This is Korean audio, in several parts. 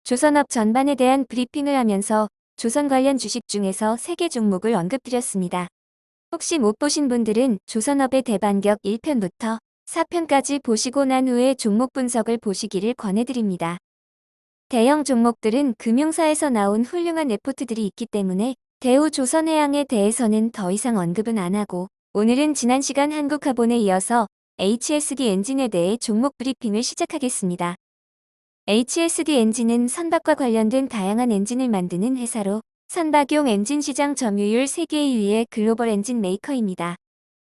조선업 전반에 대한 브리핑을 하면서 조선 관련 주식 중에서 3개 종목을 언급드렸습니다. 혹시 못 보신 분들은 조선업의 대반격 1편부터 4편까지 보시고 난 후에 종목 분석을 보시기를 권해드립니다. 대형 종목들은 금융사에서 나온 훌륭한 레포트들이 있기 때문에 대우조선해양에 대해서는 더 이상 언급은 안 하고, 오늘은 지난 시간 한국화본에 이어서 HSD 엔진에 대해 종목 브리핑을 시작하겠습니다. HSD 엔진은 선박과 관련된 다양한 엔진을 만드는 회사로 선박용 엔진 시장 점유율 세계 2위의 글로벌 엔진 메이커입니다.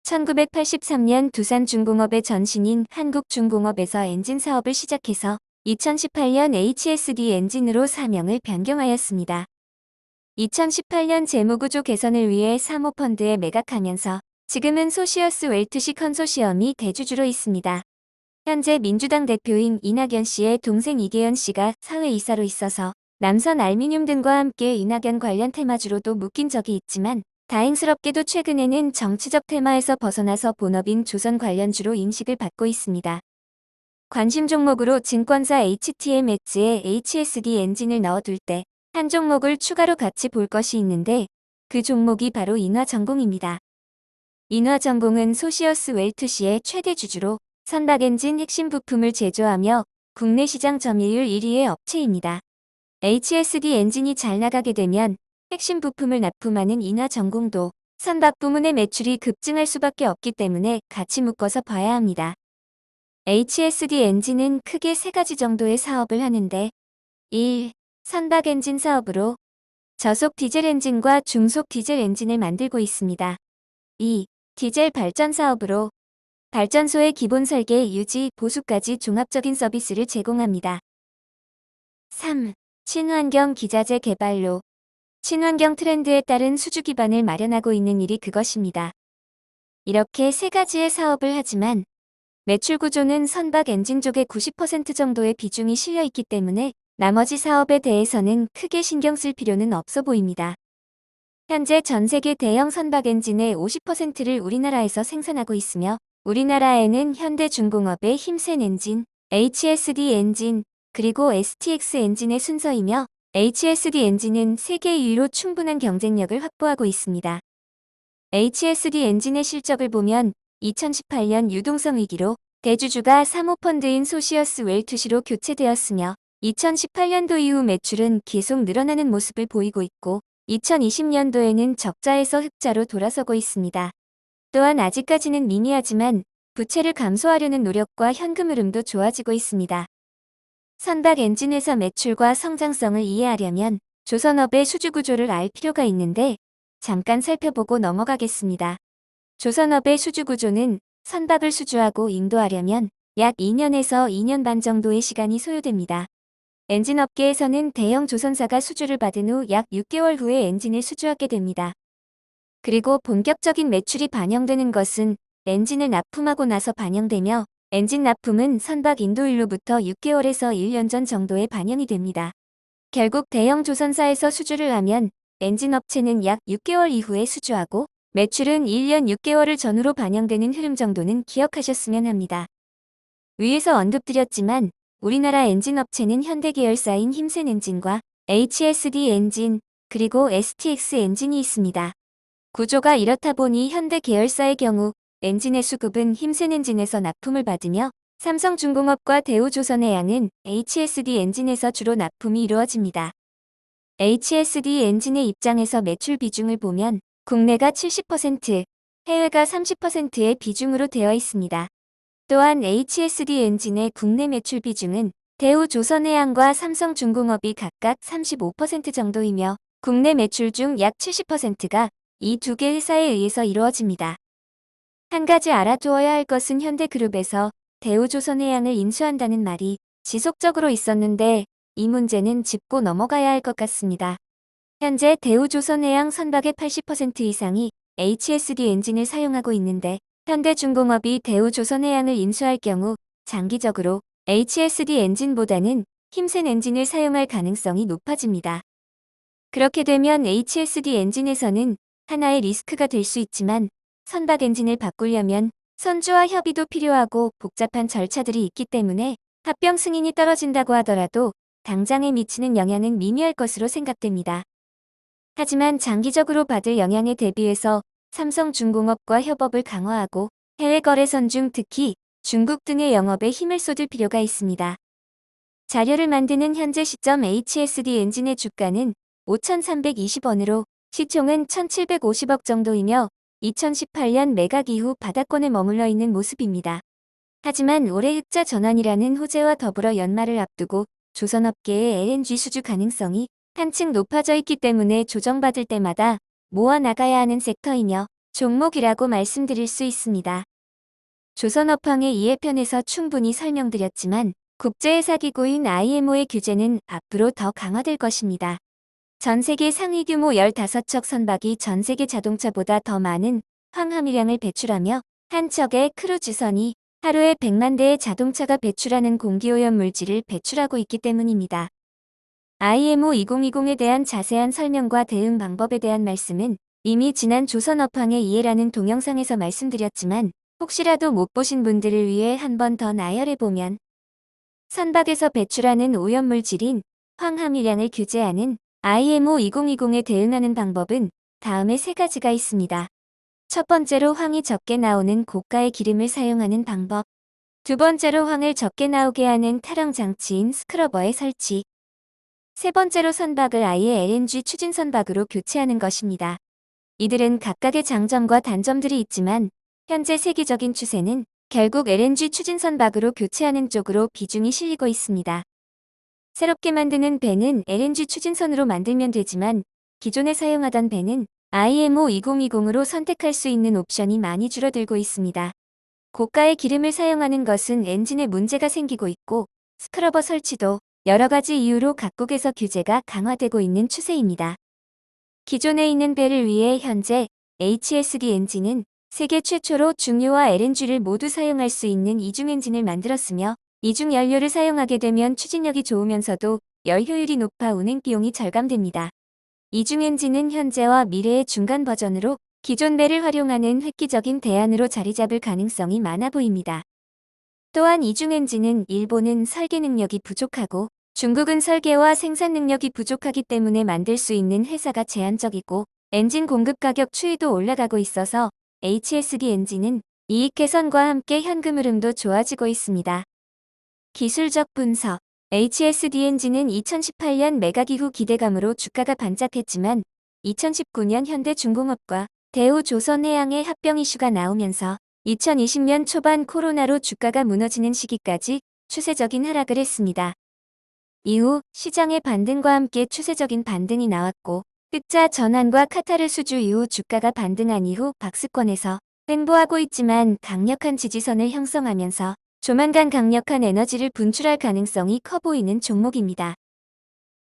1983년 두산중공업의 전신인 한국중공업에서 엔진 사업을 시작해서 2018년 HSD 엔진으로 사명을 변경하였습니다. 2018년 재무구조 개선을 위해 사모펀드에 매각하면서 지금은 소시어스 웰트시 컨소시엄이 대주주로 있습니다. 현재 민주당 대표인 이낙연 씨의 동생 이계현 씨가 사회이사로 있어서 남선 알미늄 등과 함께 이낙연 관련 테마주로도 묶인 적이 있지만, 다행스럽게도 최근에는 정치적 테마에서 벗어나서 본업인 조선 관련주로 인식을 받고 있습니다. 관심 종목으로 증권사 HTM 엣지에 HSD 엔진을 넣어둘 때 한 종목을 추가로 같이 볼 것이 있는데, 그 종목이 바로 인화전공입니다. 인화전공은 소시어스 웰트시의 최대 주주로 선박 엔진 핵심 부품을 제조하며 국내 시장 점유율 1위의 업체입니다. HSD 엔진이 잘 나가게 되면 핵심 부품을 납품하는 인화전공도 선박 부문의 매출이 급증할 수밖에 없기 때문에 같이 묶어서 봐야 합니다. HSD 엔진은 크게 3가지 정도의 사업을 하는데, 1. 선박 엔진 사업으로 저속 디젤 엔진과 중속 디젤 엔진을 만들고 있습니다. 2. 디젤 발전 사업으로 발전소의 기본 설계, 유지, 보수까지 종합적인 서비스를 제공합니다. 3. 친환경 기자재 개발로 친환경 트렌드에 따른 수주 기반을 마련하고 있는 일이 그것입니다. 이렇게 3가지의 사업을 하지만 매출 구조는 선박 엔진 쪽에 90% 정도의 비중이 실려 있기 때문에 나머지 사업에 대해서는 크게 신경 쓸 필요는 없어 보입니다. 현재 전 세계 대형 선박 엔진의 50%를 우리나라에서 생산하고 있으며, 우리나라에는 현대중공업의 힘센 엔진, HSD 엔진, 그리고 STX 엔진의 순서이며, HSD 엔진은 세계 2위로 충분한 경쟁력을 확보하고 있습니다. HSD 엔진의 실적을 보면 2018년 유동성 위기로 대주주가 사모펀드인 소시어스 웰트시로 교체되었으며, 2018년도 이후 매출은 계속 늘어나는 모습을 보이고 있고, 2020년도에는 적자에서 흑자로 돌아서고 있습니다. 또한 아직까지는 미미하지만 부채를 감소하려는 노력과 현금 흐름도 좋아지고 있습니다. 선박 엔진 회사 매출과 성장성을 이해하려면 조선업의 수주 구조를 알 필요가 있는데, 잠깐 살펴보고 넘어가겠습니다. 조선업의 수주 구조는 선박을 수주하고 인도하려면 약 2년에서 2년 반 정도의 시간이 소요됩니다. 엔진업계에서는 대형 조선사가 수주를 받은 후 약 6개월 후에 엔진을 수주하게 됩니다. 그리고 본격적인 매출이 반영되는 것은 엔진을 납품하고 나서 반영되며, 엔진 납품은 선박 인도일로부터 6개월에서 1년 전 정도에 반영이 됩니다. 결국 대형 조선사에서 수주를 하면 엔진 업체는 약 6개월 이후에 수주하고, 매출은 1년 6개월을 전후로 반영되는 흐름 정도는 기억하셨으면 합니다. 위에서 언급드렸지만 우리나라 엔진 업체는 현대 계열사인 힘센 엔진과 HSD 엔진, 그리고 STX 엔진이 있습니다. 구조가 이렇다 보니 현대 계열사의 경우 엔진의 수급은 힘센 엔진에서 납품을 받으며, 삼성중공업과 대우조선해양은 HSD 엔진에서 주로 납품이 이루어집니다. HSD 엔진의 입장에서 매출 비중을 보면 국내가 70%, 해외가 30%의 비중으로 되어 있습니다. 또한 HSD 엔진의 국내 매출 비중은 대우조선해양과 삼성중공업이 각각 35% 정도이며, 국내 매출 중 약 70%가 이 두 개 회사에 의해서 이루어집니다. 한 가지 알아두어야 할 것은 현대그룹에서 대우조선해양을 인수한다는 말이 지속적으로 있었는데, 이 문제는 짚고 넘어가야 할 것 같습니다. 현재 대우조선해양 선박의 80% 이상이 HSD 엔진을 사용하고 있는데, 현대중공업이 대우조선해양을 인수할 경우 장기적으로 HSD 엔진보다는 힘센 엔진을 사용할 가능성이 높아집니다. 그렇게 되면 HSD 엔진에서는 하나의 리스크가 될 수 있지만, 선박 엔진을 바꾸려면 선주와 협의도 필요하고 복잡한 절차들이 있기 때문에 합병 승인이 떨어진다고 하더라도 당장에 미치는 영향은 미미할 것으로 생각됩니다. 하지만 장기적으로 받을 영향에 대비해서 삼성중공업과 협업을 강화하고 해외 거래선 중 특히 중국 등의 영업에 힘을 쏟을 필요가 있습니다. 자료를 만드는 현재 시점 HSD 엔진의 주가는 5,320원으로 시총은 1,750억 정도이며 2018년 매각 이후 바닥권에 머물러 있는 모습입니다. 하지만 올해 흑자 전환이라는 호재와 더불어 연말을 앞두고 조선업계의 LNG 수주 가능성이 한층 높아져 있기 때문에 조정받을 때마다 모아 나가야 하는 섹터이며 종목이라고 말씀드릴 수 있습니다. 조선업황의 2회편에서 충분히 설명드렸지만 국제회사기구인 IMO의 규제는 앞으로 더 강화될 것입니다. 전 세계 상위 규모 15척 선박이 전 세계 자동차보다 더 많은 황함유량을 배출하며 한 척의 크루즈선이 하루에 100만 대의 자동차가 배출하는 공기오염 물질을 배출하고 있기 때문입니다. IMO 2020에 대한 자세한 설명과 대응 방법에 대한 말씀은 이미 지난 조선업황의 이해라는 동영상에서 말씀드렸지만 혹시라도 못 보신 분들을 위해 한 번 더 나열해보면 선박에서 배출하는 오염물질인 황함유량을 규제하는 IMO 2020에 대응하는 방법은 다음에 3가지가 있습니다. 첫 번째로 황이 적게 나오는 고가의 기름을 사용하는 방법. 두 번째로 황을 적게 나오게 하는 탈황 장치인 스크러버의 설치. 세 번째로 선박을 아예 LNG 추진 선박으로 교체하는 것입니다. 이들은 각각의 장점과 단점들이 있지만 현재 세계적인 추세는 결국 LNG 추진 선박으로 교체하는 쪽으로 비중이 실리고 있습니다. 새롭게 만드는 배는 LNG 추진선으로 만들면 되지만 기존에 사용하던 배는 IMO 2020으로 선택할 수 있는 옵션이 많이 줄어들고 있습니다. 고가의 기름을 사용하는 것은 엔진에 문제가 생기고 있고 스크러버 설치도 여러 가지 이유로 각국에서 규제가 강화되고 있는 추세입니다. 기존에 있는 배를 위해 현재 HSD 엔진은 세계 최초로 중유와 LNG를 모두 사용할 수 있는 이중 엔진을 만들었으며 이중 연료를 사용하게 되면 추진력이 좋으면서도 열 효율이 높아 운행 비용이 절감됩니다. 이중 엔진은 현재와 미래의 중간 버전으로 기존 배를 활용하는 획기적인 대안으로 자리 잡을 가능성이 많아 보입니다. 또한 이중 엔진은 일본은 설계 능력이 부족하고 중국은 설계와 생산 능력이 부족하기 때문에 만들 수 있는 회사가 제한적이고 엔진 공급 가격 추이도 올라가고 있어서 HSD 엔진은 이익 개선과 함께 현금 흐름도 좋아지고 있습니다. 기술적 분석. HSD 엔진은 2018년 매각 이후 기대감으로 주가가 반짝했지만 2019년 현대중공업과 대우조선해양의 합병 이슈가 나오면서 2020년 초반 코로나로 주가가 무너지는 시기까지 추세적인 하락을 했습니다. 이후 시장의 반등과 함께 추세적인 반등이 나왔고 흑자 전환과 카타르 수주 이후 주가가 반등한 이후 박스권에서 횡보하고 있지만 강력한 지지선을 형성하면서 조만간 강력한 에너지를 분출할 가능성이 커 보이는 종목입니다.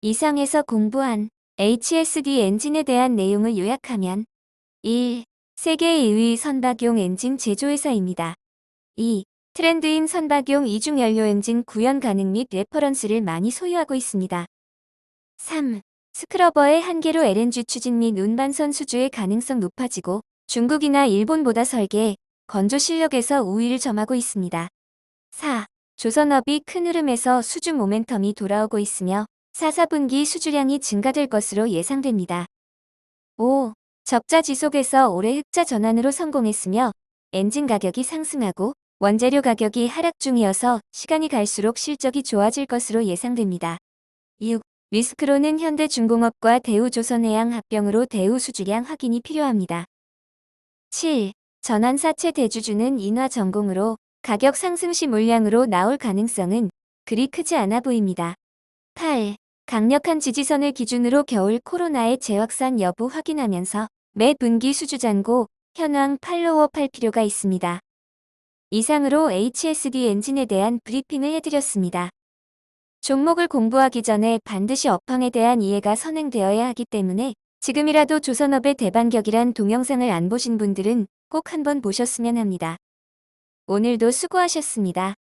이상에서 공부한 HSD 엔진에 대한 내용을 요약하면 1. 세계 2위 선박용 엔진 제조회사입니다. 2. 트렌드인 선박용 이중연료 엔진 구현 가능 및 레퍼런스를 많이 소유하고 있습니다. 3. 스크러버의 한계로 LNG 추진 및 운반선 수주의 가능성 높아지고 중국이나 일본보다 설계, 건조 실력에서 우위를 점하고 있습니다. 4. 조선업이 큰 흐름에서 수주 모멘텀이 돌아오고 있으며 4, 4분기 수주량이 증가될 것으로 예상됩니다. 5. 적자 지속에서 올해 흑자 전환으로 성공했으며 엔진 가격이 상승하고 원재료 가격이 하락 중이어서 시간이 갈수록 실적이 좋아질 것으로 예상됩니다. 6. 리스크로는 현대중공업과 대우조선해양 합병으로 대우 수주량 확인이 필요합니다. 7. 전환사채 대주주는 인하 전공으로 가격 상승 시 물량으로 나올 가능성은 그리 크지 않아 보입니다. 8. 강력한 지지선을 기준으로 겨울 코로나의 재확산 여부 확인하면서 매 분기 수주 잔고 현황 팔로우업 할 필요가 있습니다. 이상으로 HSD 엔진에 대한 브리핑을 해드렸습니다. 종목을 공부하기 전에 반드시 업황에 대한 이해가 선행되어야 하기 때문에 지금이라도 조선업의 대반격이란 동영상을 안 보신 분들은 꼭 한번 보셨으면 합니다. 오늘도 수고하셨습니다.